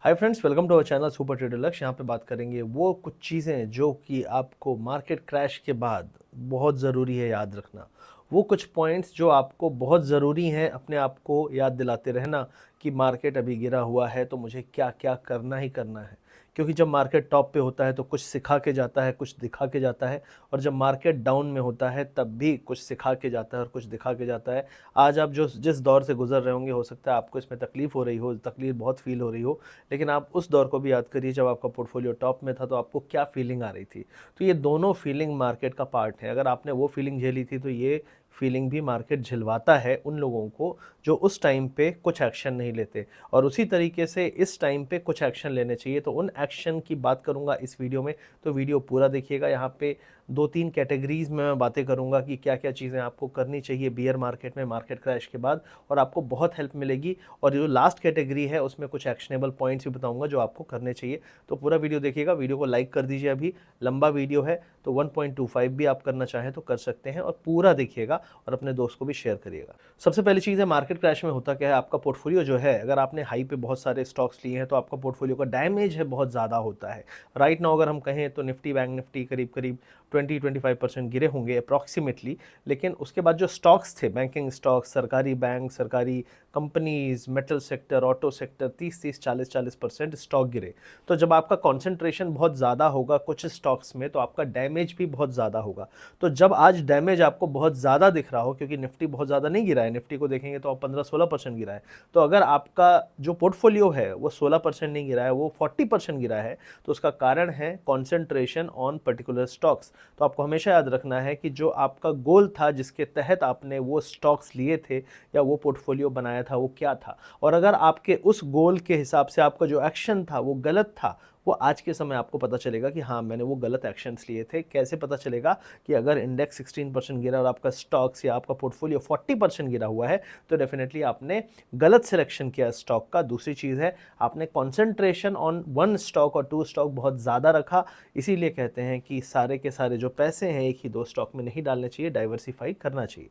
Hi friends, welcome to our channel super trader Lakshya. यहाँ पे बात करेंगे वो कुछ चीज़ें जो कि आपको मार्केट क्रैश के बाद बहुत ज़रूरी है याद रखना। वो कुछ पॉइंट्स जो आपको बहुत ज़रूरी हैं अपने आप को याद दिलाते रहना कि मार्केट अभी गिरा हुआ है तो मुझे क्या क्या करना ही करना है। क्योंकि जब मार्केट टॉप पे होता है तो कुछ सिखा के जाता है, कुछ दिखा के जाता है, और जब मार्केट डाउन में होता है तब भी कुछ सिखा के जाता है और कुछ दिखा के जाता है। आज आप जो जिस दौर से गुजर रहे होंगे, हो सकता है आपको इसमें तकलीफ़ हो रही हो, तकलीफ़ बहुत फील हो रही हो, लेकिन आप उस दौर को भी याद करिए जब आपका पोर्टफोलियो टॉप में था तो आपको क्या फीलिंग आ रही थी। तो ये दोनों फीलिंग मार्केट का पार्ट है। अगर आपने वो फीलिंग झेली थी तो ये फीलिंग भी मार्केट झिलवाता है उन लोगों को जो उस टाइम पे कुछ एक्शन नहीं लेते, और उसी तरीके से इस टाइम पे कुछ एक्शन लेने चाहिए। तो उन एक्शन की बात करूंगा इस वीडियो में, तो वीडियो पूरा देखिएगा। यहाँ पे दो तीन कैटेगरीज में मैं बातें करूंगा कि क्या क्या चीज़ें आपको करनी चाहिए बियर मार्केट में, मार्केट क्रैश के बाद, और आपको बहुत हेल्प मिलेगी। और जो लास्ट कैटेगरी है उसमें कुछ एक्शनेबल पॉइंट्स भी बताऊंगा जो आपको करने चाहिए। तो पूरा वीडियो देखिएगा। वीडियो को लाइक कर दीजिए, अभी लंबा वीडियो है तो 1.25 भी आप करना चाहें तो कर सकते हैं, और पूरा देखिएगा और अपने दोस्त को भी शेयर करिएगा। सबसे पहली चीज़ है, मार्केट क्रैश में होता क्या है, आपका पोर्टफोलियो जो है, अगर आपने हाई पे बहुत सारे स्टॉक्स लिए हैं तो आपका पोर्टफोलियो का डैमेज है बहुत ज़्यादा होता है। राइट नाउ अगर हम कहें तो निफ्टी, बैंक निफ्टी करीब करीब 20-25% गिरे होंगे अप्रॉक्सीमेटली। लेकिन उसके बाद जो स्टॉक्स थे, बैंकिंग स्टॉक्स, सरकारी बैंक, सरकारी companies, metal sector, auto sector, 30-40% stock गिरे। तो जब आपका कॉन्सेंट्रेशन बहुत ज़्यादा होगा कुछ स्टॉक्स में तो आपका डैमेज भी बहुत ज़्यादा होगा। तो जब आज डैमेज आपको बहुत ज़्यादा दिख रहा हो, क्योंकि निफ्टी बहुत ज़्यादा नहीं गिरा है, निफ्टी को देखेंगे तो 15-16% गिरा है, तो अगर आपका जो पोर्टफोलियो है वो 16% नहीं गिरा है, वो 40% गिरा है, तो उसका कारण है कॉन्सेंट्रेशन ऑन पर्टिकुलर स्टॉक्स। तो आपको हमेशा याद रखना है कि जो आपका गोल था जिसके तहत आपने वो स्टॉक्स लिए थे या वो पोर्टफोलियो बनाया था, वो क्या था। और अगर आपके उस गोल के हिसाब से आपका जो एक्शन था वो गलत था, वो आज के समय आपको पता चलेगा कि हाँ, मैंने वो गलत एक्शंस लिए थे। कैसे पता चलेगा कि अगर इंडेक्स 16% गिरा और आपका स्टॉक्स या आपका पोर्टफोलियो 40% गिरा हुआ है तो डेफिनेटली आपने गलत सिलेक्शन किया स्टॉक का। दूसरी चीज़ है, आपने कॉन्सेंट्रेशन ऑन वन स्टॉक और टू स्टॉक बहुत ज़्यादा रखा। इसीलिए कहते हैं कि सारे के सारे जो पैसे हैं एक ही दो स्टॉक में नहीं डालने चाहिए, डाइवर्सिफाई करना चाहिए।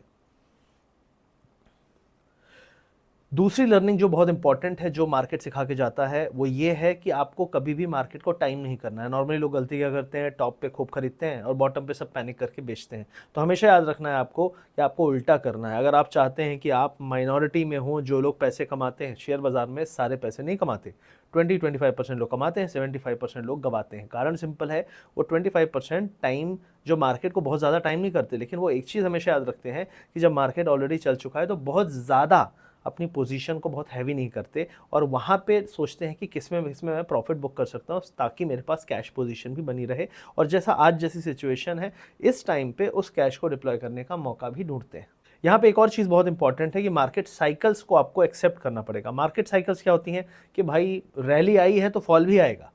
दूसरी लर्निंग जो बहुत इंपॉर्टेंट है, जो मार्केट सिखा के जाता है, वो ये है कि आपको कभी भी मार्केट को टाइम नहीं करना है। नॉर्मली लोग गलती क्या करते हैं, टॉप पे खूब खरीदते हैं और बॉटम पे सब पैनिक करके बेचते हैं। तो हमेशा याद रखना है आपको कि आपको उल्टा करना है। अगर आप चाहते हैं कि आप माइनॉरिटी में हो जो लोग पैसे कमाते हैं, शेयर बाजार में सारे पैसे नहीं कमाते, 20-25% लोग कमाते हैं, 75% लोग गवाते हैं। कारण सिंपल है, वो 25% टाइम जो मार्केट को बहुत ज़्यादा टाइम नहीं करते, लेकिन वो एक चीज़ हमेशा याद रखते हैं कि जब मार्केट ऑलरेडी चल चुका है तो बहुत ज़्यादा अपनी पोजीशन को बहुत हैवी नहीं करते, और वहाँ पे सोचते हैं कि किसमें मैं प्रॉफिट बुक कर सकता हूँ ताकि मेरे पास कैश पोजीशन भी बनी रहे, और जैसा आज जैसी सिचुएशन है इस टाइम पे उस कैश को डिप्लॉय करने का मौका भी ढूंढते हैं। यहाँ पे एक और चीज़ बहुत इंपॉर्टेंट है कि मार्केट साइकिल्स को आपको एक्सेप्ट करना पड़ेगा। मार्केट साइकिल्स क्या होती हैं कि भाई रैली आई है तो फॉल भी आएगा।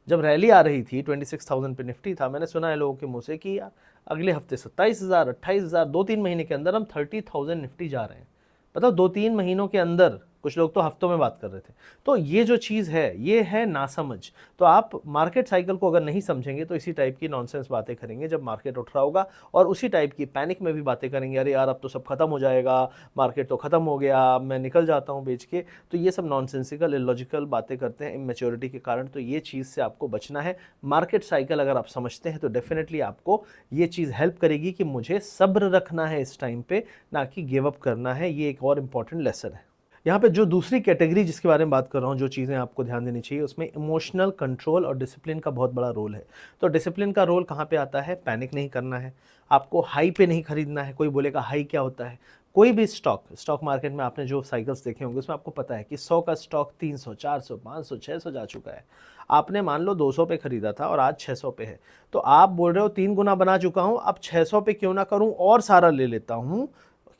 जब रैली आ रही थी 26,000 पे निफ्टी था, मैंने सुना है लोगों के मुंह से कि यार अगले हफ्ते 27,000, 28,000, 2-3 महीने के अंदर हम 30,000 निफ्टी जा रहे हैं। मतलब 2-3 महीनों के अंदर, कुछ लोग तो हफ्तों में बात कर रहे थे। तो ये जो चीज़ है ये है नासमझ। तो आप मार्केट साइकिल को अगर नहीं समझेंगे तो इसी टाइप की नॉनसेंस बातें करेंगे जब मार्केट उठ रहा होगा, और उसी टाइप की पैनिक में भी बातें करेंगे, अरे यार अब तो सब खत्म हो जाएगा, मार्केट तो खत्म हो गया, अब मैं निकल जाता हूँ बेच के। तो ये सब नॉनसेंसिकल इलॉजिकल बातें करते हैं इमेच्योरिटी के कारण। तो ये चीज़ से आपको बचना है। मार्केट साइकिल अगर आप समझते हैं तो डेफिनेटली आपको ये चीज़ हेल्प करेगी कि मुझे सब्र रखना है इस टाइम पे, ना कि गिव अप करना है। ये एक और इंपॉर्टेंट लेसन है। यहाँ पे जो दूसरी कैटेगरी जिसके बारे में बात कर रहा हूँ, जो चीज़ें आपको ध्यान देनी चाहिए, उसमें इमोशनल कंट्रोल और डिसिप्लिन का बहुत बड़ा रोल है। तो डिसिप्लिन का रोल कहाँ पे आता है, पैनिक नहीं करना है, आपको हाई पे नहीं खरीदना है। कोई बोलेगा हाई क्या होता है, कोई भी स्टॉक मार्केट में आपने जो साइकिल्स देखे होंगे उसमें आपको पता है कि 100 का स्टॉक 300, 400, 500, 600 जा चुका है। आपने मान लो 200 पे खरीदा था और आज 600 पे है, तो आप बोल रहे हो 3 गुना बना चुका हूँ, अब 600 पे क्यों ना करूँ और सारा ले लेता हूँ,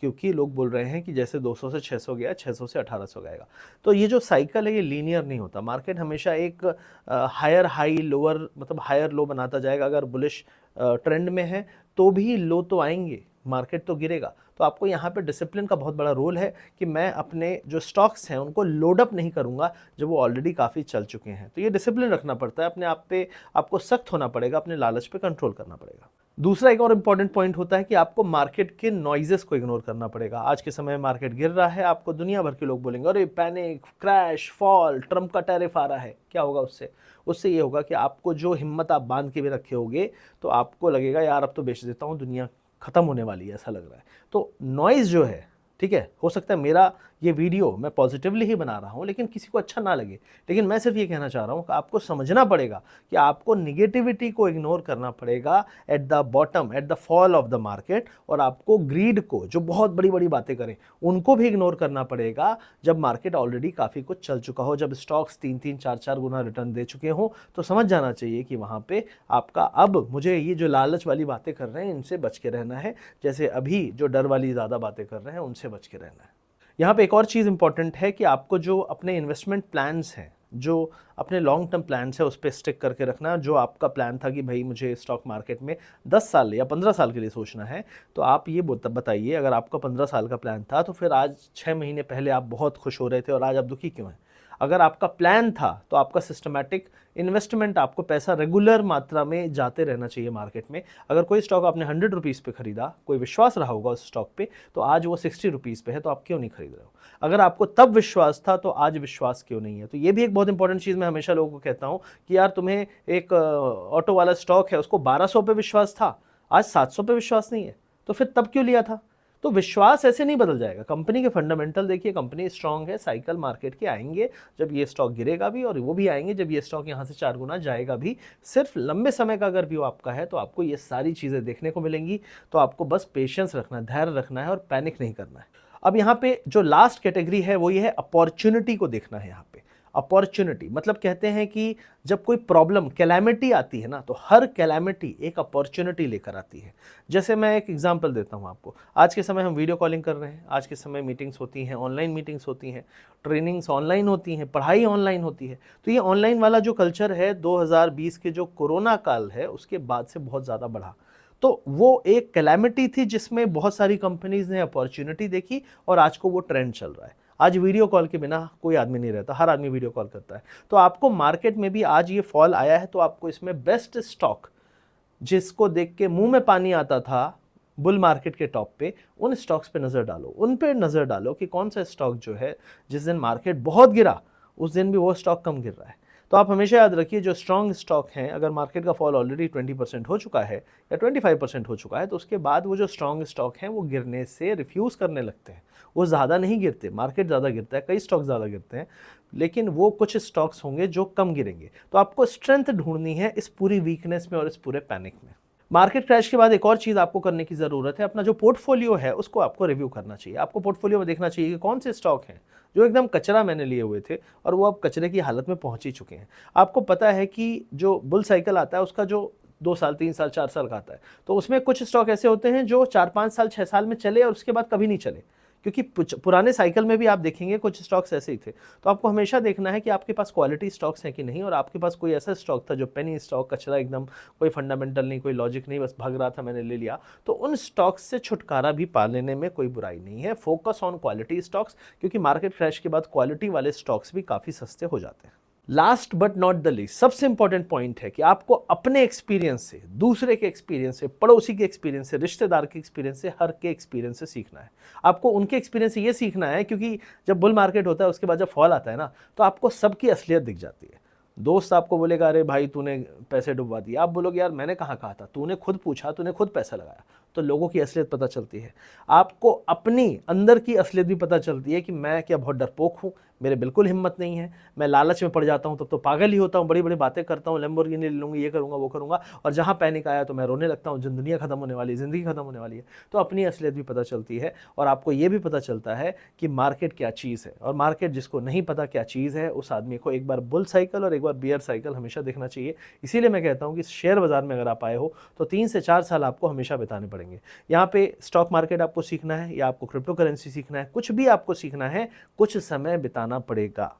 क्योंकि लोग बोल रहे हैं कि जैसे 200 से 600 गया, 600 से 1800 गएगा। तो ये जो साइकिल है ये लीनियर नहीं होता। मार्केट हमेशा एक हायर हाई लोअर, मतलब हायर लो बनाता जाएगा। अगर बुलिश ट्रेंड में है तो भी लो तो आएंगे, मार्केट तो गिरेगा। तो आपको यहाँ पे डिसिप्लिन का बहुत बड़ा रोल है कि मैं अपने जो स्टॉक्स हैं उनको लोड अप नहीं करूँगा जब वो ऑलरेडी काफ़ी चल चुके हैं। तो ये डिसिप्लिन रखना पड़ता है अपने आप पे, आपको सख्त होना पड़ेगा, अपने लालच पे कंट्रोल करना पड़ेगा। दूसरा एक और इम्पॉर्टेंट पॉइंट होता है कि आपको मार्केट के नॉइजेस को इग्नोर करना पड़ेगा। आज के समय में मार्केट गिर रहा है, आपको दुनिया भर के लोग बोलेंगे अरे पैनिक, क्रैश, फॉल, ट्रम्प का टैरिफ आ रहा है। क्या होगा उससे? उससे ये होगा कि आपको जो हिम्मत आप बांध के भी रखे होगे तो आपको लगेगा यार अब तो बेच देता हूँ, दुनिया खत्म होने वाली है, ऐसा लग रहा है। तो नॉइज़ जो है, ठीक है, हो सकता है मेरा ये वीडियो मैं पॉजिटिवली ही बना रहा हूँ लेकिन किसी को अच्छा ना लगे, लेकिन मैं सिर्फ ये कहना चाह रहा हूँ कि आपको समझना पड़ेगा कि आपको निगेटिविटी को इग्नोर करना पड़ेगा at the bottom, at the fall of the market, और आपको ग्रीड को, जो बहुत बड़ी बड़ी बातें करें, उनको भी इग्नोर करना पड़ेगा जब मार्केट ऑलरेडी काफ़ी कुछ चल चुका हो, जब स्टॉक्स 3-3, 4-4 गुना रिटर्न दे चुके हों, तो समझ जाना चाहिए कि वहाँ पे आपका अब मुझे ये जो लालच वाली बातें कर रहे हैं इनसे बच के रहना है, जैसे अभी जो डर वाली ज़्यादा बातें कर रहे हैं उनसे बच के रहना है। यहाँ पे एक और चीज़ इंपॉर्टेंट है कि आपको जो अपने इन्वेस्टमेंट प्लान्स हैं, जो अपने लॉन्ग टर्म प्लान्स है, उस पे स्टिक करके रखना। जो आपका प्लान था कि भाई मुझे स्टॉक मार्केट में 10 साल या 15 साल के लिए सोचना है, तो आप ये बताइए, अगर आपका 15 साल का प्लान था तो फिर आज 6 महीने पहले आप बहुत खुश हो रहे थे और आज आप दुखी क्यों हैं? अगर आपका प्लान था तो आपका सिस्टमैटिक इन्वेस्टमेंट, आपको पैसा रेगुलर मात्रा में जाते रहना चाहिए मार्केट में। अगर कोई स्टॉक आपने 100 रुपीज़ पे खरीदा, कोई विश्वास रहा होगा उस स्टॉक पे, तो आज वो 60 रुपीज़ पे है, तो आप क्यों नहीं खरीद रहे हो? अगर आपको तब विश्वास था तो आज विश्वास क्यों नहीं है? तो ये भी एक बहुत इंपॉर्टेंट चीज़ मैं हमेशा लोगों को कहता हूँ कि यार तुम्हें एक ऑटो वाला स्टॉक है, उसको 1200 पे विश्वास था, आज 700 पे विश्वास नहीं है, तो फिर तब क्यों लिया था? तो विश्वास ऐसे नहीं बदल जाएगा। कंपनी के फंडामेंटल देखिए, कंपनी स्ट्रांग है, साइकिल मार्केट के आएंगे जब ये स्टॉक गिरेगा भी, और वो भी आएंगे जब ये स्टॉक यहाँ से 4 गुना जाएगा भी। सिर्फ लंबे समय का अगर व्यू आपका है तो आपको ये सारी चीज़ें देखने को मिलेंगी। तो आपको बस पेशेंस रखना है, धैर्य रखना है और पैनिक नहीं करना है। अब यहाँ पे जो लास्ट कैटेगरी है वो ये है, अपॉर्चुनिटी को देखना है। यहाँ पे अपॉर्चुनिटी मतलब कहते हैं कि जब कोई प्रॉब्लम, कैलामिटी आती है ना, तो हर कैलामिटी एक अपॉर्चुनिटी लेकर आती है। जैसे मैं एक एग्जांपल देता हूं आपको। आज के समय हम वीडियो कॉलिंग कर रहे हैं, आज के समय मीटिंग्स होती हैं, ऑनलाइन मीटिंग्स होती हैं, ट्रेनिंग्स ऑनलाइन होती हैं, पढ़ाई ऑनलाइन होती है। तो ये ऑनलाइन वाला जो कल्चर है 2020 के जो कोरोना काल है उसके बाद से बहुत ज़्यादा बढ़ा। तो वो एक कैलामिटी थी जिसमें बहुत सारी कंपनीज ने अपॉर्चुनिटी देखी और आज को वो ट्रेंड चल रहा है। आज वीडियो कॉल के बिना कोई आदमी नहीं रहता, हर आदमी वीडियो कॉल करता है। तो आपको मार्केट में भी आज ये फॉल आया है, तो आपको इसमें बेस्ट स्टॉक, जिसको देख के मुंह में पानी आता था बुल मार्केट के टॉप पे, उन स्टॉक्स पे नज़र डालो, उन पे नज़र डालो कि कौन सा स्टॉक जो है जिस दिन मार्केट बहुत गिरा उस दिन भी वो स्टॉक कम गिर रहा है। तो आप हमेशा याद रखिए, जो स्ट्रॉन्ग स्टॉक हैं, अगर मार्केट का फॉल ऑलरेडी 20% हो चुका है या 25% हो चुका है, तो उसके बाद वो जो स्ट्रॉन्ग स्टॉक हैं वो गिरने से रिफ्यूज़ करने लगते हैं। वो ज़्यादा नहीं गिरते, मार्केट ज़्यादा गिरता है, कई स्टॉक ज़्यादा गिरते हैं, लेकिन वो कुछ स्टॉक्स होंगे जो कम गिरेंगे। तो आपको स्ट्रेंथ ढूंढनी है इस पूरी वीकनेस में और इस पूरे पैनिक में। मार्केट क्रैश के बाद एक और चीज़ आपको करने की ज़रूरत है, अपना जो पोर्टफोलियो है उसको आपको रिव्यू करना चाहिए। आपको पोर्टफोलियो में देखना चाहिए कि कौन से स्टॉक हैं जो एकदम कचरा मैंने लिए हुए थे और वो अब कचरे की हालत में पहुंच ही चुके हैं। आपको पता है कि जो बुल साइकिल आता है उसका जो 2 साल, 3 साल, 4 साल का आता है, तो उसमें कुछ स्टॉक ऐसे होते हैं जो 4-5 साल, 6 साल में चले और उसके बाद कभी नहीं चले, क्योंकि पुराने साइकिल में भी आप देखेंगे कुछ स्टॉक्स ऐसे ही थे। तो आपको हमेशा देखना है कि आपके पास क्वालिटी स्टॉक्स हैं कि नहीं, और आपके पास कोई ऐसा स्टॉक था जो पेनी स्टॉक, कचरा एकदम, कोई फंडामेंटल नहीं, कोई लॉजिक नहीं, बस भाग रहा था, मैंने ले लिया। तो उन स्टॉक्स से छुटकारा भी पा लेने में कोई बुराई नहीं है। फोकस ऑन क्वालिटी स्टॉक्स, क्योंकि मार्केट क्रैश के बाद क्वालिटी वाले स्टॉक्स भी काफ़ी सस्ते हो जाते हैं। Last but not the least, सबसे इंपॉर्टेंट पॉइंट है कि आपको अपने एक्सपीरियंस से, दूसरे के एक्सपीरियंस से, पड़ोसी के एक्सपीरियंस से, रिश्तेदार के एक्सपीरियंस से, हर के एक्सपीरियंस से सीखना है। आपको उनके एक्सपीरियंस से ये सीखना है, क्योंकि जब बुल मार्केट होता है उसके बाद जब फॉल आता है ना, तो आपको सबकी असलियत दिख जाती है। दोस्त आपको बोलेगा अरे भाई तूने पैसे डुबवा दिए, आप बोलोगे यार मैंने कहाँ कहा था, तूने खुद पूछा, तूने खुद पैसा लगाया। तो लोगों की असलियत पता चलती है। आपको अपनी अंदर की असलियत भी पता चलती है कि मैं क्या बहुत डरपोक हूँ, मेरे बिल्कुल हिम्मत नहीं है, मैं लालच में पड़ जाता हूँ तब तो पागल ही होता हूँ, बड़ी बड़ी बातें करता हूँ, लैम्बोर्गिनी ले लूँगी, ये करूँगा वो करूँगा, और जहाँ पैनिक आया तो मैं रोने लगता हूँ, दुनिया खत्म होने वाली है, ज़िंदगी खत्म होने वाली है। तो अपनी असलियत भी पता चलती है और आपको ये भी पता चलता है कि मार्केट क्या चीज़ है। और मार्केट जिसको नहीं पता क्या चीज़ है, उस आदमी को एक बार बुल साइकिल और एक बार बियर साइकिल हमेशा देखना चाहिए। इसीलिए मैं कहता हूँ कि शेयर बाजार में अगर आप आए हो तो 3 से 4 साल आपको हमेशा बिताने पड़ेंगे। यहाँ पे स्टॉक मार्केट आपको सीखना है या आपको क्रिप्टो करेंसी सीखना है, कुछ भी आपको सीखना है, कुछ समय बिताना पड़ेगा।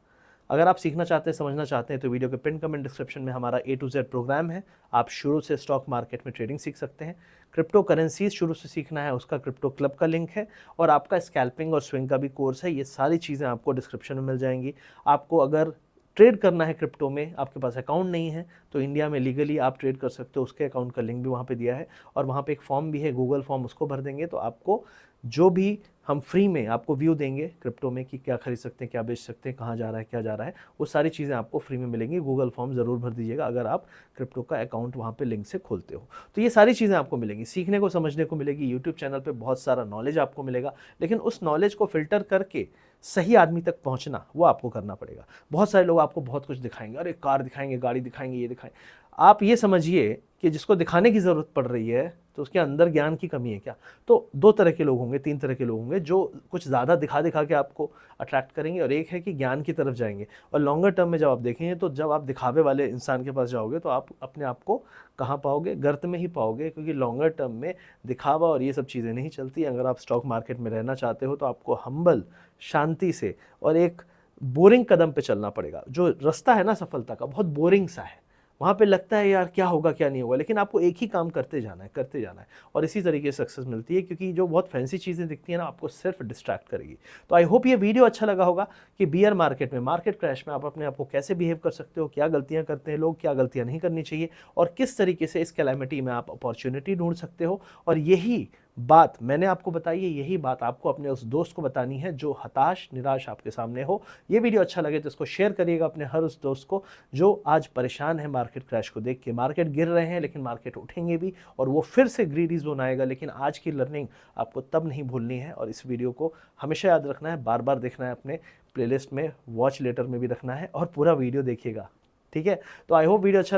अगर आप सीखना चाहते हैं, समझना चाहते हैं, तो वीडियो के पिन कमेंट डिस्क्रिप्शन में हमारा A to Z प्रोग्राम है। आप शुरू से स्टॉक मार्केट में ट्रेडिंग सीख सकते हैं। क्रिप्टो करेंसीज शुरू से सीखना है, उसका क्रिप्टो क्लब का लिंक है, और आपका स्कैल्पिंग और स्विंग का भी कोर्स है। ये सारी चीज़ें आपको डिस्क्रिप्शन में मिल जाएंगी। आपको अगर ट्रेड करना है क्रिप्टो में, आपके पास अकाउंट नहीं है, तो इंडिया में लीगली आप ट्रेड कर सकते हो। उसके अकाउंट का लिंक भी वहाँ पे दिया है और वहाँ पे एक फॉर्म भी है, गूगल फॉर्म, उसको भर देंगे तो आपको जो भी हम फ्री में आपको व्यू देंगे क्रिप्टो में कि क्या खरीद सकते हैं, क्या बेच सकते हैं, कहाँ जा रहा है, क्या जा रहा है, वो सारी चीज़ें आपको फ्री में मिलेंगी। गूगल फॉर्म ज़रूर भर दीजिएगा अगर आप क्रिप्टो का अकाउंट वहाँ पे लिंक से खोलते हो। तो ये सारी चीज़ें आपको मिलेंगी, सीखने को, समझने को मिलेगी। यूट्यूब चैनल पे बहुत सारा नॉलेज आपको मिलेगा, लेकिन उस नॉलेज को फिल्टर करके सही आदमी तक पहुंचना वो आपको करना पड़ेगा। बहुत सारे लोग आपको बहुत कुछ दिखाएंगे, अरे कार दिखाएंगे, गाड़ी दिखाएंगे, ये दिखाएंगे। आप ये समझिए कि जिसको दिखाने की ज़रूरत पड़ रही है तो उसके अंदर ज्ञान की कमी है क्या? तो दो तरह के लोग होंगे, तीन तरह के लोग होंगे जो कुछ ज़्यादा दिखा दिखा के आपको अट्रैक्ट करेंगे, और एक है कि ज्ञान की तरफ जाएंगे। और लॉन्गर टर्म में जब आप देखेंगे तो जब आप दिखावे वाले इंसान के पास जाओगे तो आप अपने आप को कहाँ पाओगे? गर्त में ही पाओगे, क्योंकि लॉन्गर टर्म में दिखावा और ये सब चीज़ें नहीं चलती। अगर आप स्टॉक मार्केट में रहना चाहते हो तो आपको हम्बल, शांति से और एक बोरिंग कदम पे चलना पड़ेगा। जो रास्ता है ना सफलता का, बहुत बोरिंग सा है, वहाँ पे लगता है यार क्या होगा क्या नहीं होगा, लेकिन आपको एक ही काम करते जाना है, करते जाना है, और इसी तरीके से सक्सेस मिलती है। क्योंकि जो बहुत फैंसी चीज़ें दिखती हैं ना, आपको सिर्फ डिस्ट्रैक्ट करेगी। तो आई होप ये वीडियो अच्छा लगा होगा कि बियर मार्केट में, मार्केट क्रैश में आप अपने आप को कैसे बिहेव कर सकते हो, क्या गलतियाँ करते हैं लोग, क्या गलतियाँ नहीं करनी चाहिए, और किस तरीके से इस कैलामिटी में आप अपॉर्चुनिटी ढूंढ सकते हो। और यही बात मैंने आपको बताई है, यही बात आपको अपने उस दोस्त को बतानी है जो हताश, निराश आपके सामने हो। ये वीडियो अच्छा लगे तो इसको शेयर करिएगा अपने हर उस दोस्त को जो आज परेशान है मार्केट क्रैश को देख के। मार्केट गिर रहे हैं लेकिन मार्केट उठेंगे भी, और वो फिर से ग्रीडी जोन आएगा। लेकिन आज की लर्निंग आपको तब नहीं भूलनी है, और इस वीडियो को हमेशा याद रखना है, बार बार देखना है, अपने प्लेलिस्ट में, वॉच लेटर में भी रखना है, और पूरा वीडियो देखिएगा, ठीक है? तो आई होप वीडियो अच्छा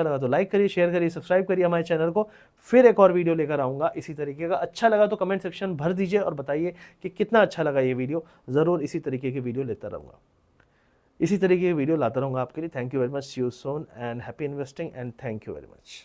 लगा तो लाइक करिए, शेयर करिए, सब्सक्राइब करिए हमारे चैनल को। फिर एक और वीडियो लेकर आऊँगा इसी तरीके का। अच्छा लगा तो कमेंट सेक्शन भर दीजिए और बताइए कि कितना अच्छा लगा ये वीडियो। ज़रूर इसी तरीके की वीडियो लेता रहूँगा, इसी तरीके की वीडियो लाता रहूँगा आपके लिए। Thank you very much, see you soon and happy investing and thank you very much.